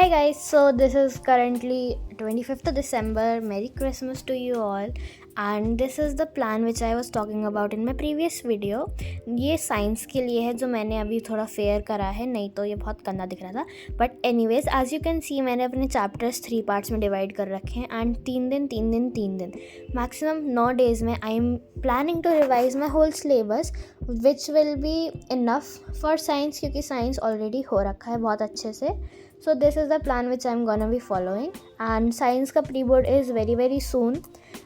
Hi guys, so this is currently 25th of December. Merry Christmas to you all. And this is the plan which I was talking about in my previous video. ये science के लिए है जो मैंने अभी थोड़ा fair करा है, नहीं तो ये बहुत गंदा दिख रहा था. But anyways as you can see मैंने अपने चैप्टर्स 3 पार्ट्स में डिवाइड कर रखे हैं एंड 3 दिन मैक्सिमम 9 डेज में I am planning to revise my whole syllabus which will be enough for science, क्योंकि साइंस ऑलरेडी हो रखा है बहुत अच्छे से. So this is the plan which I'm gonna be following and science का pre board is very soon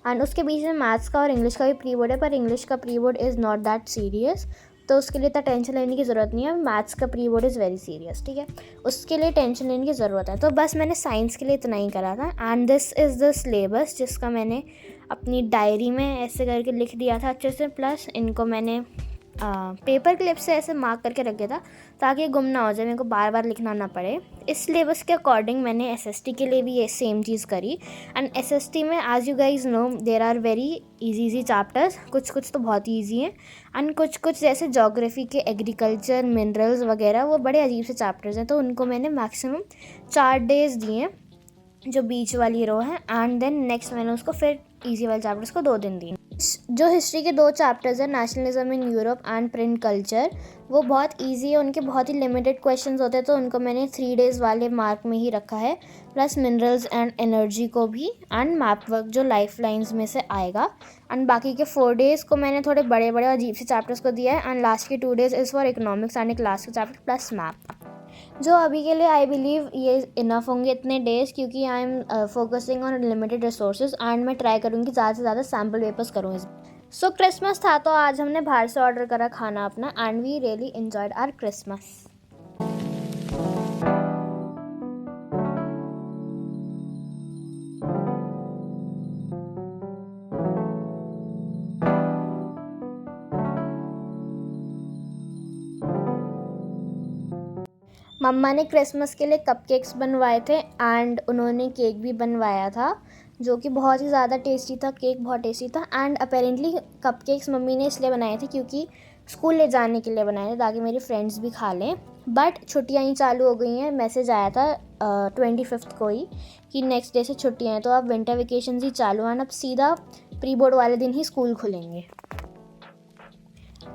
and उसके बीच में मैथ्स का और इंग्लिश का भी प्री बोर्ड है, पर इंग्लिश का pre board is not that serious, तो उसके लिए इतना टेंशन लेने की ज़रूरत नहीं है. मैथ्स का pre board is very serious, ठीक है, उसके लिए टेंशन लेने की ज़रूरत है. तो बस मैंने साइंस के लिए इतना ही करा था and this is the syllabus जिसका मैंने अपनी डायरी में ऐसे करके लिख दिया था अच्छे से. प्लस इनको मैंने पेपर क्लिप से ऐसे मार्क करके रख दिया था ताकि गुम ना हो जाए, मेरे को बार बार लिखना ना पड़े. इस सिलेबस के अकॉर्डिंग मैंने एसएसटी के लिए भी ये सेम चीज़ करी. एंड एसएसटी में as you guys know there are very easy chapters, कुछ तो बहुत ईजी हैं एंड कुछ जैसे जोग्राफी के एग्रीकल्चर मिनरल्स वगैरह वो बड़े अजीब से चैप्टर्स हैं. तो उनको मैंने मैक्सिमम 4 डेज दिए जो बीच वाली रो है एंड देन नेक्स्ट मैंने उसको फिर ईजी वाले चैप्टर्स को 2 दिन दिए. जो हिस्ट्री के 2 चैप्टर्स हैं, nationalism in Europe and print culture, वो बहुत इजी है, उनके बहुत ही लिमिटेड क्वेश्चंस होते हैं, तो उनको मैंने 3 डेज़ वाले मार्क में ही रखा है. प्लस मिनरल्स एंड एनर्जी को भी एंड मैप वर्क जो लाइफ लाइन्स में से आएगा. एंड बाकी के 4 डेज़ को मैंने थोड़े बड़े अजीब से चैप्टर्स को दिया है एंड लास्ट के 2 days is for economics and class के चैप्टर प्लस मैप. जो अभी के लिए आई बिलीव ये इनफ होंगे इतने डेज, क्योंकि I am focusing on limited resources and मैं ट्राई करूँगी ज़्यादा से ज़्यादा सैम्पल पेपर्स करूँ. सो क्रिसमस था तो आज हमने बाहर से ऑर्डर करा खाना अपना and we really enjoyed our Christmas. मम्मा ने क्रिसमस के लिए कपकेक्स बनवाए थे एंड उन्होंने केक भी बनवाया था जो कि बहुत ही ज़्यादा टेस्टी था. केक बहुत टेस्टी था एंड अपेरेंटली कपकेक्स मम्मी ने इसलिए बनाए थे क्योंकि स्कूल ले जाने के लिए बनाए थे ताकि मेरे फ्रेंड्स भी खा लें. बट छुट्टियाँ ही चालू हो गई हैं, मैसेज आया था 25th को ही कि नेक्स्ट डे से छुट्टियाँ हैं, तो अब विंटर वेकेशन ही चालू हैं, अब सीधा प्री बोर्ड वाले दिन ही स्कूल खुलेंगे.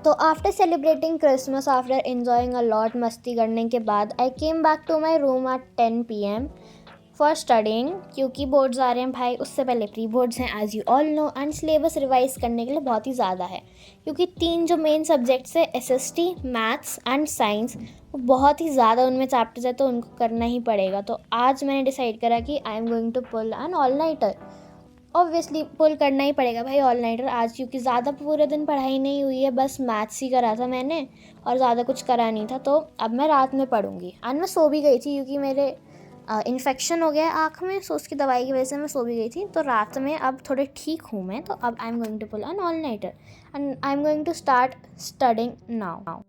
तो after celebrating Christmas, after enjoying a lot, मस्ती करने के बाद I came back to my room at 10 PM for studying, क्योंकि बोर्ड्स आ रहे हैं भाई, उससे पहले प्री बोर्ड्स हैं as you all know. And syllabus revise करने के लिए बहुत ही ज़्यादा है क्योंकि 3 जो मेन सब्जेक्ट्स है एसएसटी, मैथ्स एंड साइंस, वो बहुत ही ज़्यादा उनमें चैप्टर्स है तो उनको करना ही पड़ेगा. तो आज मैंने डिसाइड करा कि I am going to pull an all nighter. Obviously pull करना ही पड़ेगा भाई ऑल नाइटर आज, क्योंकि ज़्यादा पूरे दिन पढ़ाई नहीं हुई है, बस मैथ्स ही करा था मैंने और ज़्यादा कुछ करा नहीं था. तो अब मैं रात में पढ़ूंगी एंड मैं सो भी गई थी क्योंकि मेरे इन्फेक्शन हो गया है आँख में, सो उसकी दवाई की वजह से मैं सो भी गई थी. तो रात में अब थोड़े ठीक हूँ मैं, तो अब I am going to pull an all nighter and I am going to start studying now.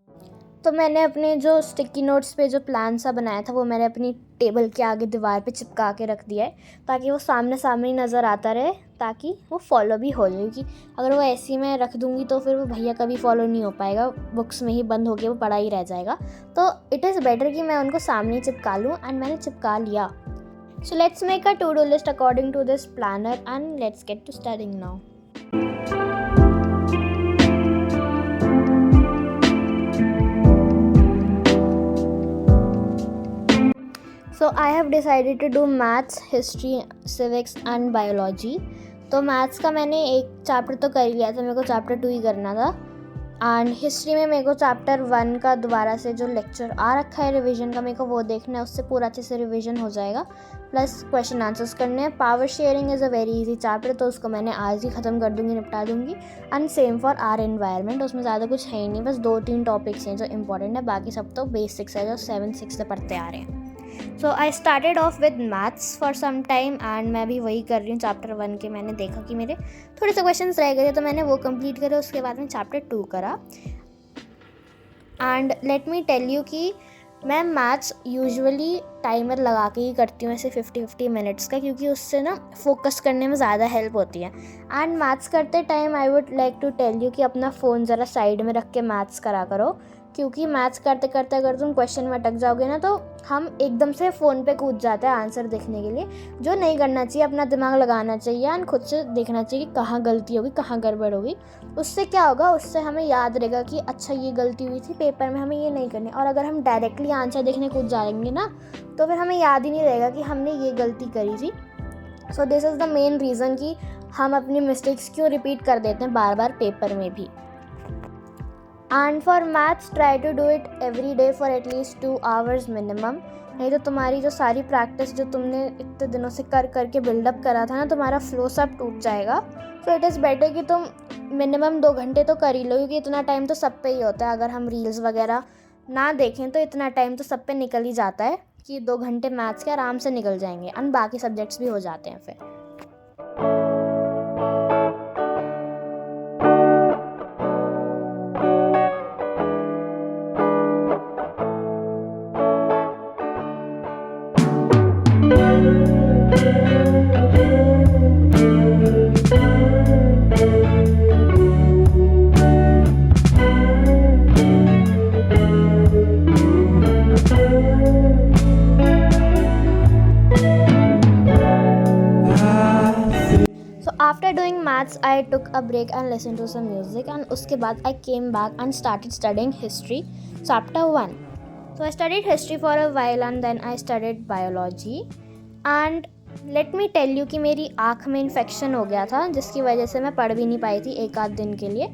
तो मैंने अपने जो स्टिकी नोट्स पे जो प्लान सा बनाया था वो मैंने अपनी टेबल के आगे दीवार पे चिपका के रख दिया है ताकि वो सामने नज़र आता रहे, ताकि वो फॉलो भी हो जाए. क्योंकि अगर वो ऐसे ही मैं रख दूँगी तो फिर वो भैया कभी फॉलो नहीं हो पाएगा, बुक्स में ही बंद होके वो पढ़ा ही रह जाएगा. तो इट इज़ बेटर कि मैं उनको सामने ही चिपका लूँ एंड मैंने चिपका लिया. So let's make a to do list according to this planner and let's get to studying now. So I have decided to do maths, history, civics and biology. तो मैथ्स का मैंने एक चैप्टर तो कर लिया था, मेरे को चैप्टर 2 ही करना था. एंड हिस्ट्री में मेरे को चैप्टर 1 का दोबारा से जो लेक्चर आ रखा है रिवीजन का, मेरे को वो देखना है, उससे पूरा अच्छे से रिवीजन हो जाएगा. प्लस क्वेश्चन आंसर्स करने हैं. Power sharing is a very easy chapter, तो उसको मैंने आज ही ख़त्म कर दूँगी, निपटा दूँगी. And same for our environment, उसमें ज़्यादा कुछ है ही नहीं, बस 2-3 टॉपिक्स हैं जो इंपॉर्टेंट है, बाकी सब तो बेसिक्स है जो 7-6 से पढ़ते आ रहे हैं. So I started off with maths for some time and मैं भी वही कर रही हूँ. चैप्टर 1 के मैंने देखा कि मेरे थोड़े से क्वेश्चंस रह गए थे तो मैंने वो कंप्लीट करे, उसके बाद में चैप्टर 2 करा. And let me tell you कि मैं मैथ्स यूजुअली टाइमर लगा के ही करती हूँ ऐसे 50-50 मिनट्स का, क्योंकि उससे ना फोकस करने में ज़्यादा हेल्प होती है. एंड मैथ्स करते time I would like to tell you कि अपना फ़ोन ज़रा साइड में रख के मैथ्स करा करो, क्योंकि मैथ्स करते करते अगर तुम क्वेश्चन में अटक जाओगे ना तो हम एकदम से फ़ोन पे कूद जाते हैं आंसर देखने के लिए, जो नहीं करना चाहिए। अपना दिमाग लगाना चाहिए और खुद से देखना चाहिए कि कहाँ गलती होगी, कहाँ गड़बड़ होगी। उससे क्या होगा, उससे हमें याद रहेगा कि अच्छा ये गलती हुई थी पेपर में, हमें ये नहीं करनी। और अगर हम डायरेक्टली आंसर देखने कूद जाएंगे ना तो फिर हमें याद ही नहीं रहेगा कि हमने ये गलती करी थी। So this is the main reason कि हम अपनी मिस्टेक्स क्यों रिपीट कर देते हैं बार बार पेपर में भी। And for maths try to do it every day for at least 2 hours minimum. नहीं तो तुम्हारी जो सारी प्रैक्टिस जो तुमने इतने दिनों से कर करके बिल्डअप करा था ना, तुम्हारा फ्लो सब टूट जाएगा। सो इट इज़ बेटर कि तुम मिनिमम 2 घंटे तो कर ही लो, क्योंकि इतना टाइम तो सब पे ही होता है। अगर हम रील्स वगैरह ना देखें तो इतना टाइम तो सब पे निकल ही जाता है कि 2 घंटे मैथ्स के आराम से निकल जाएंगे और बाकी सब्जेक्ट्स भी हो जाते हैं फिर। After doing maths, I took a break and listened to some music, and उसके बाद I came back and started studying history, chapter 1. So I studied history for a while and then I studied biology. And let me tell you कि मेरी आँख में infection हो गया था, जिसकी वजह से मैं पढ़ भी नहीं पाई थी एक आध दिन के लिए।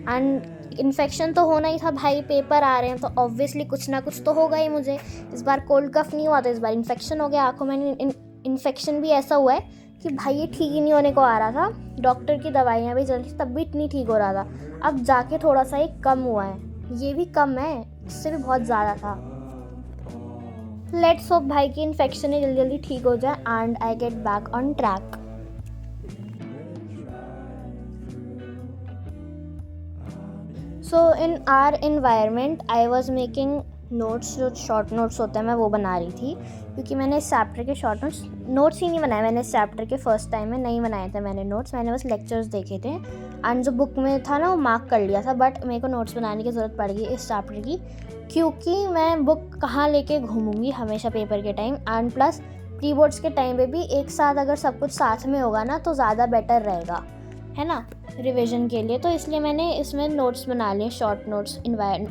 एंड इन्फेक्शन तो होना ही था भाई, पेपर आ रहे हैं तो ऑब्वियसली कुछ ना कुछ तो होगा ही मुझे। इस बार कोल्ड कफ नहीं हुआ था, इस बार इन्फेक्शन हो गया आँखों में। इन्फेक्शन भी ऐसा हुआ है कि भाई ये ठीक ही नहीं होने को आ रहा था, डॉक्टर की दवाइयाँ भी चल रही तब भी इतनी ठीक हो रहा था। अब जाके थोड़ा सा ही कम हुआ है, ये भी कम है, इससे भी बहुत ज़्यादा था। लेट्स होप भाई की इन्फेक्शन ही जल्दी जल्दी ठीक हो जाए and I get back on track. So in our environment I was making notes, जो शॉर्ट नोट्स होते हैं मैं वो बना रही थी, क्योंकि मैंने इस चैप्टर के शॉर्ट नोट्स ही नहीं बनाए। मैंने इस चैप्टर के फर्स्ट टाइम में नहीं बनाए थे मैंने नोट्स, मैंने बस लेक्चर्स देखे थे एंड जो बुक में था ना वो मार्क कर लिया था। बट मेरे को नोट्स बनाने की ज़रूरत पड़ गई इस चैप्टर की, क्योंकि मैं बुक कहाँ लेके घूमूंगी हमेशा पेपर के time, and plus pre boards के टाइम पे भी एक साथ अगर सब कुछ साथ में होगा ना तो ज़्यादा बेटर रहेगा, है ना, रिवीजन के लिए। तो इसलिए मैंने इसमें नोट्स बना लिए, शॉर्ट नोट्स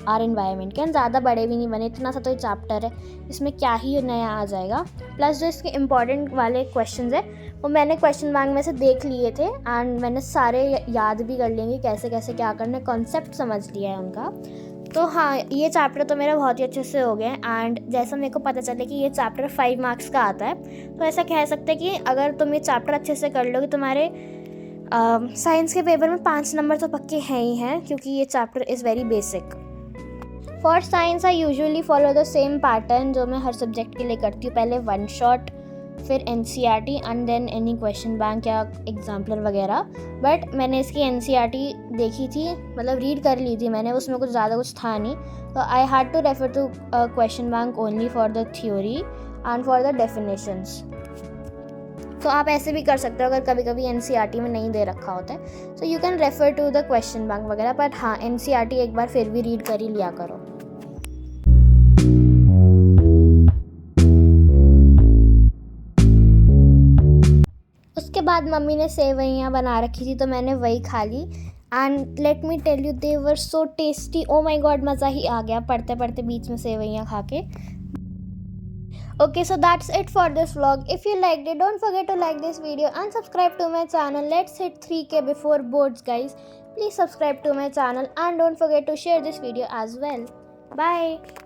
आर इन्वायरमेंट के। ज़्यादा बड़े भी नहीं बने, इतना सा तो ये चैप्टर है, इसमें क्या ही नया आ जाएगा। प्लस जो इसके इम्पॉर्टेंट वाले क्वेश्चंस है वो मैंने क्वेश्चन बैंक में से देख लिए थे एंड मैंने सारे याद भी कर लेंगे कैसे कैसे क्या करना है, कॉन्सेप्ट समझ लिया है उनका। तो हाँ, ये चैप्टर तो मेरा बहुत ही अच्छे से हो गया एंड जैसा मेरे को पता चले कि ये चैप्टर 5 मार्क्स का आता है, तो ऐसा कह सकते हैं कि अगर तुम ये चैप्टर अच्छे से कर लोगे तुम्हारे साइंस के पेपर में 5 नंबर तो पक्के हैं ही हैं, क्योंकि ये chapter is very basic. For science I usually follow the same pattern जो मैं हर सब्जेक्ट के लिए करती हूँ, पहले 1 शॉट, फिर NCERT and then any question bank या एग्जाम्पलर वगैरह। बट मैंने इसकी NCERT देखी थी, मतलब रीड कर ली थी मैंने, उसमें कुछ ज़्यादा कुछ था नहीं, तो I had to refer to question bank only for the theory and for the definitions. तो आप ऐसे भी कर सकते हो अगर कभी कभी NCERT में नहीं दे रखा होता है, so you can refer to the question bank वगैरह। बट हाँ, NCERT एक बार फिर भी रीड कर ही लिया करो। उसके बाद मम्मी ने सेवइयाँ बना रखी थी तो मैंने वही खा ली and let me tell you they were so tasty. Oh my god, मज़ा ही आ गया पढ़ते पढ़ते बीच में सेवइयाँ खा के। Okay, so that's it for this vlog. If you liked it, don't forget to like this video and subscribe to my channel. Let's hit 3K before boards, guys. Please subscribe to my channel and don't forget to share this video as well. Bye.